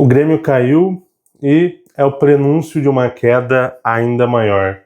O Grêmio caiu e é o prenúncio de uma queda ainda maior.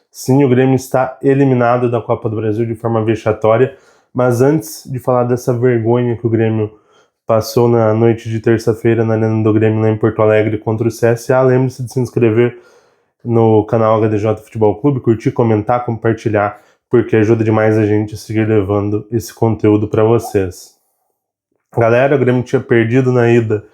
Sim, o Grêmio está eliminado da Copa do Brasil de forma vexatória, mas antes de falar dessa vergonha que o Grêmio passou na noite de terça-feira na Arena do Grêmio lá em Porto Alegre contra o CSA, lembre-se de se inscrever no canal HDJ Futebol Clube, curtir, comentar, compartilhar, porque ajuda demais a gente a seguir levando esse conteúdo para vocês. Galera, o Grêmio tinha perdido na ida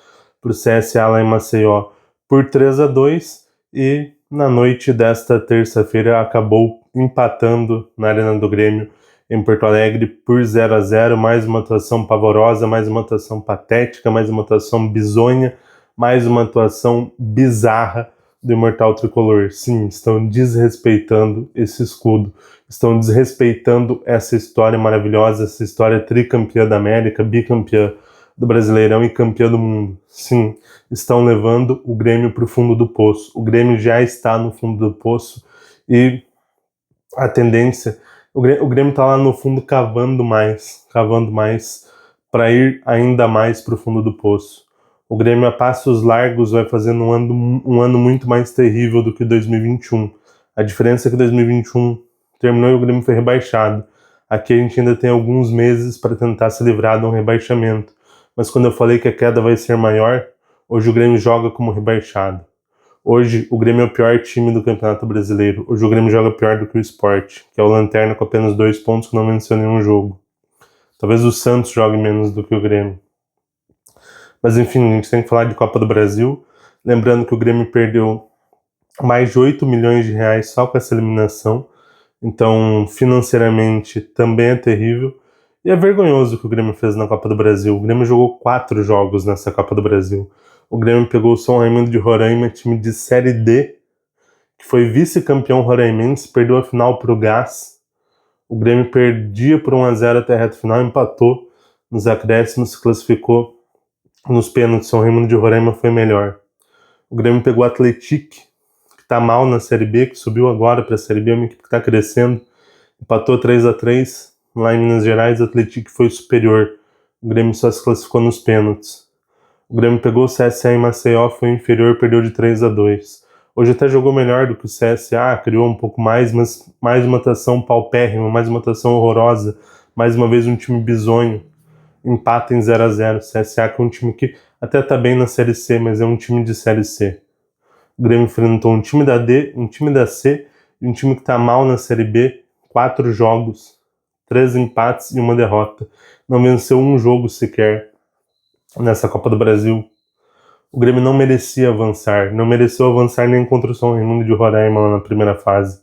para o CSA lá em Maceió por 3-2 e na noite desta terça-feira acabou empatando na Arena do Grêmio em Porto Alegre por 0-0, mais uma atuação pavorosa, mais uma atuação patética, mais uma atuação bizonha, mais uma atuação bizarra do Imortal Tricolor. Sim, estão desrespeitando esse escudo, estão desrespeitando essa história maravilhosa, essa história tricampeã da América, bicampeã do Brasileirão e campeã do mundo. Sim, estão levando o Grêmio para o fundo do poço. O Grêmio já está no fundo do poço e a tendência... O Grêmio está lá no fundo cavando mais para ir ainda mais para o fundo do poço. O Grêmio a passos largos vai fazendo um ano muito mais terrível do que 2021. A diferença é que 2021 terminou e o Grêmio foi rebaixado. Aqui a gente ainda tem alguns meses para tentar se livrar de um rebaixamento. Mas quando eu falei que a queda vai ser maior, hoje o Grêmio joga como rebaixado. Hoje o Grêmio é o pior time do Campeonato Brasileiro. Hoje o Grêmio joga pior do que o Sport, que é o lanterna com apenas 2 pontos que não venceu nenhum jogo. Talvez o Santos jogue menos do que o Grêmio. Mas enfim, a gente tem que falar de Copa do Brasil. Lembrando que o Grêmio perdeu mais de 8 milhões de reais só com essa eliminação. Então, financeiramente, também é terrível. E é vergonhoso o que o Grêmio fez na Copa do Brasil. O Grêmio jogou 4 jogos nessa Copa do Brasil. O Grêmio pegou o São Raimundo de Roraima, time de Série D, que foi vice-campeão roraimense, perdeu a final para o Gás. O Grêmio perdia por 1-0 até a reta final, empatou nos acréscimos, se classificou nos pênaltis. São Raimundo de Roraima foi melhor. O Grêmio pegou o Atlético, que está mal na Série B, que subiu agora para a Série B, uma equipe que está crescendo. Empatou 3-3 lá em Minas Gerais, o Atlético foi superior. O Grêmio só se classificou nos pênaltis. O Grêmio pegou o CSA em Maceió, foi inferior, perdeu de 3-2. Hoje até jogou melhor do que o CSA, criou um pouco mais, mas mais uma atuação paupérrima, mais uma atuação horrorosa, mais uma vez um time bizonho. Empata em 0-0. CSA que é um time que até tá bem na Série C, mas é um time de Série C. O Grêmio enfrentou um time da D, um time da C e um time que tá mal na Série B. 4 jogos, 3 empates e 1 derrota. Não venceu um jogo sequer nessa Copa do Brasil. O Grêmio não merecia avançar, não mereceu avançar nem contra o São Raimundo de Roraima lá na primeira fase.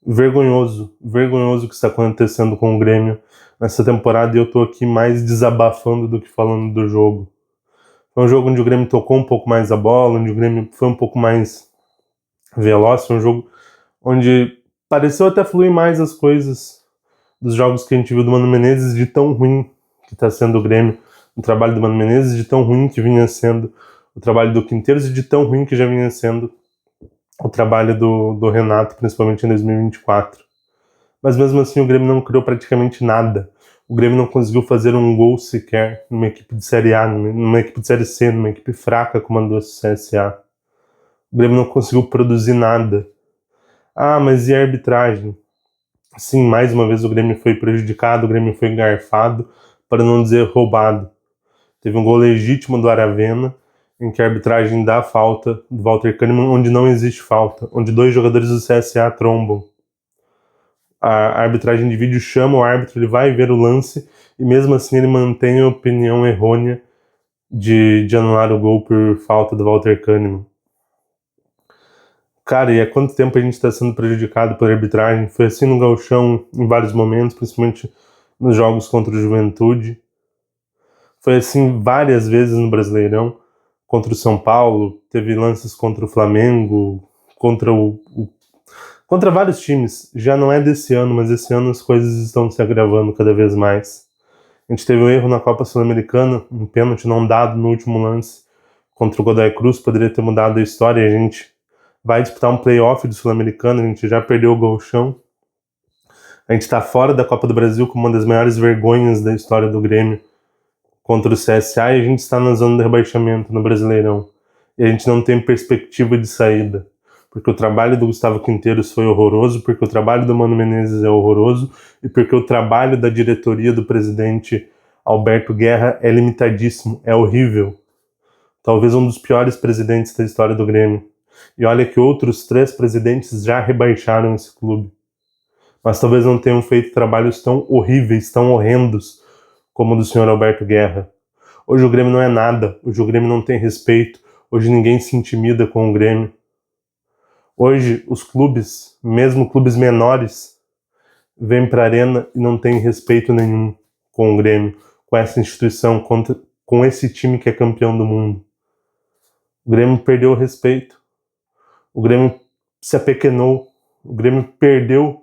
Vergonhoso o que está acontecendo com o Grêmio nessa temporada, e eu tô aqui mais desabafando do que falando do jogo. Foi um jogo onde o Grêmio tocou um pouco mais a bola, onde o Grêmio foi um pouco mais veloz, foi um jogo onde pareceu até fluir mais as coisas dos jogos que a gente viu do Mano Menezes, de tão ruim que está sendo o Grêmio, o trabalho do Mano Menezes, de tão ruim que vinha sendo o trabalho do Quinteiros e de tão ruim que já vinha sendo o trabalho do Renato, principalmente em 2024. Mas mesmo assim o Grêmio não criou praticamente nada. O Grêmio não conseguiu fazer um gol sequer numa equipe de Série A, numa equipe de Série C, numa equipe fraca como a do CSA. O Grêmio não conseguiu produzir nada. Ah, mas e a arbitragem? Sim, mais uma vez o Grêmio foi prejudicado, o Grêmio foi garfado, para não dizer roubado. Teve um gol legítimo do Aravena, em que a arbitragem dá falta do Walter Kahneman, onde não existe falta, onde 2 jogadores do CSA trombam. A arbitragem de vídeo chama o árbitro, ele vai ver o lance, e mesmo assim ele mantém a opinião errônea de anular o gol por falta do Walter Kahneman. Cara, e há quanto tempo a gente está sendo prejudicado pela arbitragem? Foi assim no Gauchão em vários momentos, principalmente nos jogos contra o Juventude. Foi assim várias vezes no Brasileirão, contra o São Paulo, teve lances contra o Flamengo, contra vários times. Já não é desse ano, mas esse ano as coisas estão se agravando cada vez mais. A gente teve um erro na Copa Sul-Americana, um pênalti não dado no último lance contra o Godoy Cruz, poderia ter mudado a história, e a gente vai disputar um playoff do Sul-Americano, a gente já perdeu o Gauchão. A gente está fora da Copa do Brasil com uma das maiores vergonhas da história do Grêmio, contra o CSA e a gente está na zona de rebaixamento no Brasileirão. E a gente não tem perspectiva de saída. Porque o trabalho do Gustavo Quinteiros foi horroroso, porque o trabalho do Mano Menezes é horroroso e porque o trabalho da diretoria do presidente Alberto Guerra é limitadíssimo, é horrível. Talvez um dos piores presidentes da história do Grêmio. E olha que outros 3 presidentes já rebaixaram esse clube. Mas talvez não tenham feito trabalhos tão horríveis, tão horrendos como o do senhor Alberto Guerra. Hoje o Grêmio não é nada, hoje o Grêmio não tem respeito, hoje ninguém se intimida com o Grêmio. Hoje os clubes, mesmo clubes menores, vêm para a arena e não tem respeito nenhum com o Grêmio, com essa instituição, com esse time que é campeão do mundo. O Grêmio perdeu o respeito, o Grêmio se apequenou, o Grêmio perdeu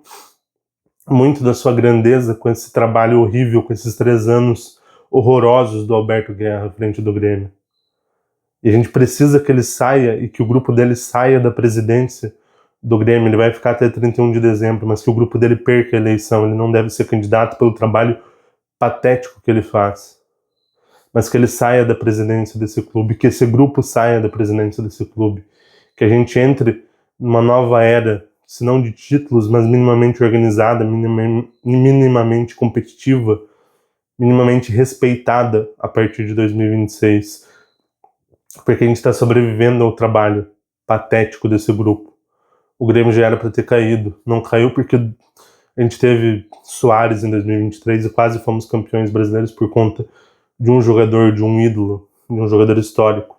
muito da sua grandeza com esse trabalho horrível, com esses 3 anos horrorosos do Alberto Guerra à frente do Grêmio. E a gente precisa que ele saia e que o grupo dele saia da presidência do Grêmio. Ele vai ficar até 31 de dezembro, mas que o grupo dele perca a eleição. Ele não deve ser candidato pelo trabalho patético que ele faz. Mas que ele saia da presidência desse clube, que esse grupo saia da presidência desse clube. Que a gente entre numa nova era, se não de títulos, mas minimamente organizada, minimamente competitiva, minimamente respeitada a partir de 2026. Porque a gente está sobrevivendo ao trabalho patético desse grupo. O Grêmio já era para ter caído. Não caiu porque a gente teve Soares em 2023 e quase fomos campeões brasileiros por conta de um jogador, de um ídolo, de um jogador histórico.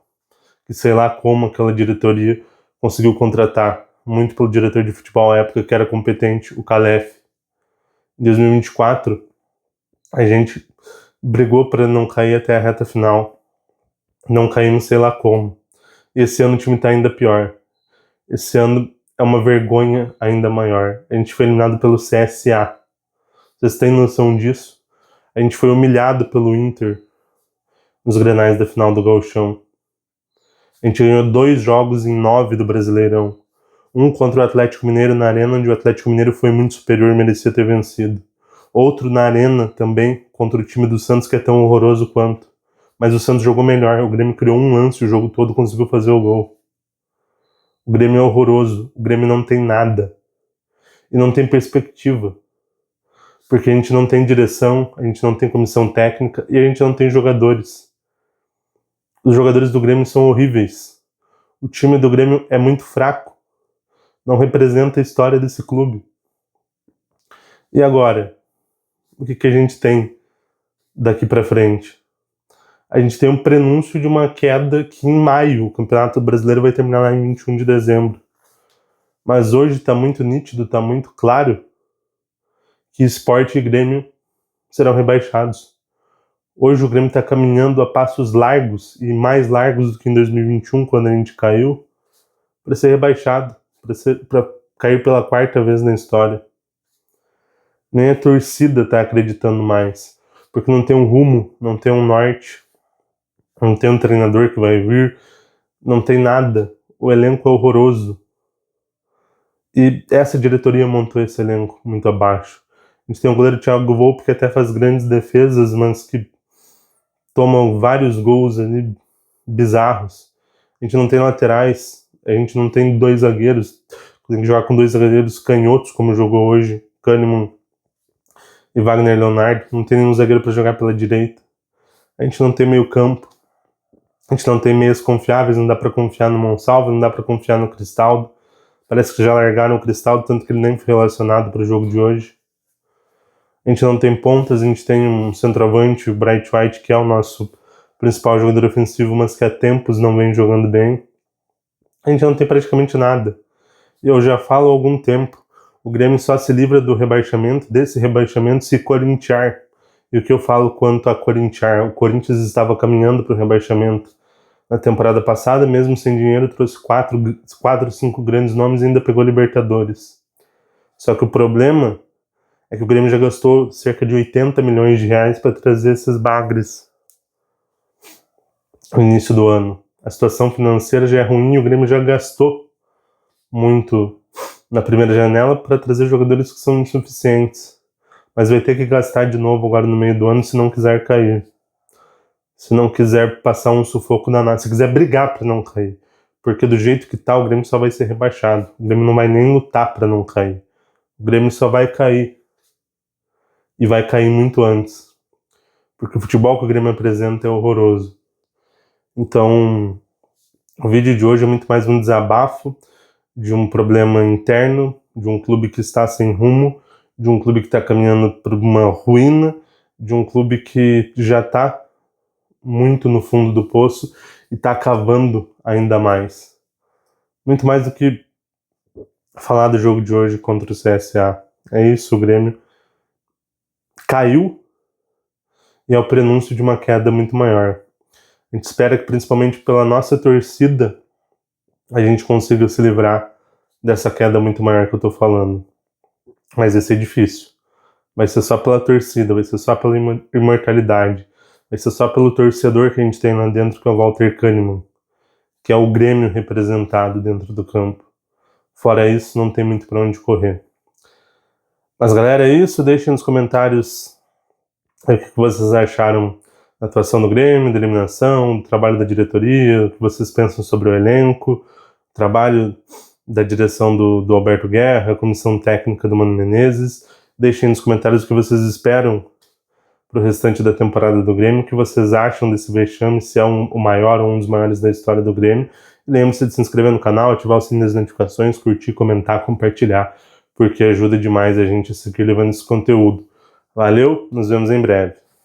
Que sei lá como aquela diretoria conseguiu contratar, muito pelo diretor de futebol à época, que era competente, o Calef. Em 2024, a gente brigou para não cair até a reta final. Não caímos sei lá como. E esse ano o time tá ainda pior. Esse ano é uma vergonha ainda maior. A gente foi eliminado pelo CSA. Vocês têm noção disso? A gente foi humilhado pelo Inter nos Grenais da final do Gauchão. A gente ganhou 2 jogos em 9 do Brasileirão. Um contra o Atlético Mineiro na Arena, onde o Atlético Mineiro foi muito superior e merecia ter vencido. Outro na Arena também, contra o time do Santos, que é tão horroroso quanto. Mas o Santos jogou melhor. O Grêmio criou um lance o jogo todo, conseguiu fazer o gol. O Grêmio é horroroso. O Grêmio não tem nada. E não tem perspectiva. Porque a gente não tem direção, a gente não tem comissão técnica e a gente não tem jogadores. Os jogadores do Grêmio são horríveis. O time do Grêmio é muito fraco. Não representa a história desse clube. E agora? O que a gente tem daqui pra frente? A gente tem um prenúncio de uma queda que em maio o Campeonato Brasileiro vai terminar lá em 21 de dezembro. Mas hoje está muito nítido, está muito claro que Sport e Grêmio serão rebaixados. Hoje o Grêmio está caminhando a passos largos e mais largos do que em 2021, quando a gente caiu, para ser rebaixado, para cair pela 4ª vez na história. Nem a torcida está acreditando mais, porque não tem um rumo, não tem um norte. Não tem um treinador que vai vir, não tem nada. O elenco é horroroso. E essa diretoria montou esse elenco muito abaixo. A gente tem o goleiro Thiago Volpe que até faz grandes defesas, mas que toma vários gols ali bizarros. A gente não tem laterais, a gente não tem 2 zagueiros. Tem que jogar com 2 zagueiros canhotos, como jogou hoje, Kahneman e Wagner Leonardo. Não tem nenhum zagueiro para jogar pela direita. A gente não tem meio campo. A gente não tem meias confiáveis, não dá pra confiar no Monsalvo, não dá pra confiar no Cristaldo. Parece que já largaram o Cristaldo, tanto que ele nem foi relacionado para o jogo de hoje. A gente não tem pontas, a gente tem um centroavante, o Bright White, que é o nosso principal jogador ofensivo, mas que há tempos não vem jogando bem. A gente não tem praticamente nada. E eu já falo há algum tempo, o Grêmio só se livra do rebaixamento, desse rebaixamento, se corintiar. E o que eu falo quanto a corintiar? O Corinthians estava caminhando para o rebaixamento na temporada passada, mesmo sem dinheiro, trouxe 4, 5 grandes nomes e ainda pegou Libertadores. Só que o problema é que o Grêmio já gastou cerca de 80 milhões de reais para trazer esses bagres no início do ano. A situação financeira já é ruim e o Grêmio já gastou muito na primeira janela para trazer jogadores que são insuficientes. Mas vai ter que gastar de novo agora no meio do ano se não quiser cair. se não quiser passar um sufoco danado, se quiser brigar para não cair. Porque do jeito que tá, o Grêmio só vai ser rebaixado. O Grêmio não vai nem lutar para não cair. O Grêmio só vai cair. E vai cair muito antes. Porque o futebol que o Grêmio apresenta é horroroso. Então, o vídeo de hoje é muito mais um desabafo de um problema interno, de um clube que está sem rumo, de um clube que está caminhando para uma ruína, de um clube que já está muito no fundo do poço e está cavando ainda mais. Muito mais do que falar do jogo de hoje contra o CSA. É isso, o Grêmio caiu e é o prenúncio de uma queda muito maior. A gente espera que, principalmente pela nossa torcida, a gente consiga se livrar dessa queda muito maior que eu tô falando. Mas vai ser difícil. Vai ser só pela torcida, vai ser só pela imortalidade. Vai ser só pelo torcedor que a gente tem lá dentro, que é o Walter Kahneman, que é o Grêmio representado dentro do campo. Fora isso, não tem muito pra onde correr. Mas galera, é isso. Deixem nos comentários o que vocês acharam da atuação do Grêmio, da eliminação, do trabalho da diretoria, o que vocês pensam sobre o elenco, o trabalho da direção do Alberto Guerra, a comissão técnica do Mano Menezes. Deixem nos comentários o que vocês esperam pro restante da temporada do Grêmio, o que vocês acham desse vexame, se é o maior ou um dos maiores da história do Grêmio. E lembre-se de se inscrever no canal, ativar o sininho das notificações, curtir, comentar, compartilhar, porque ajuda demais a gente a seguir levando esse conteúdo. Valeu, nos vemos em breve.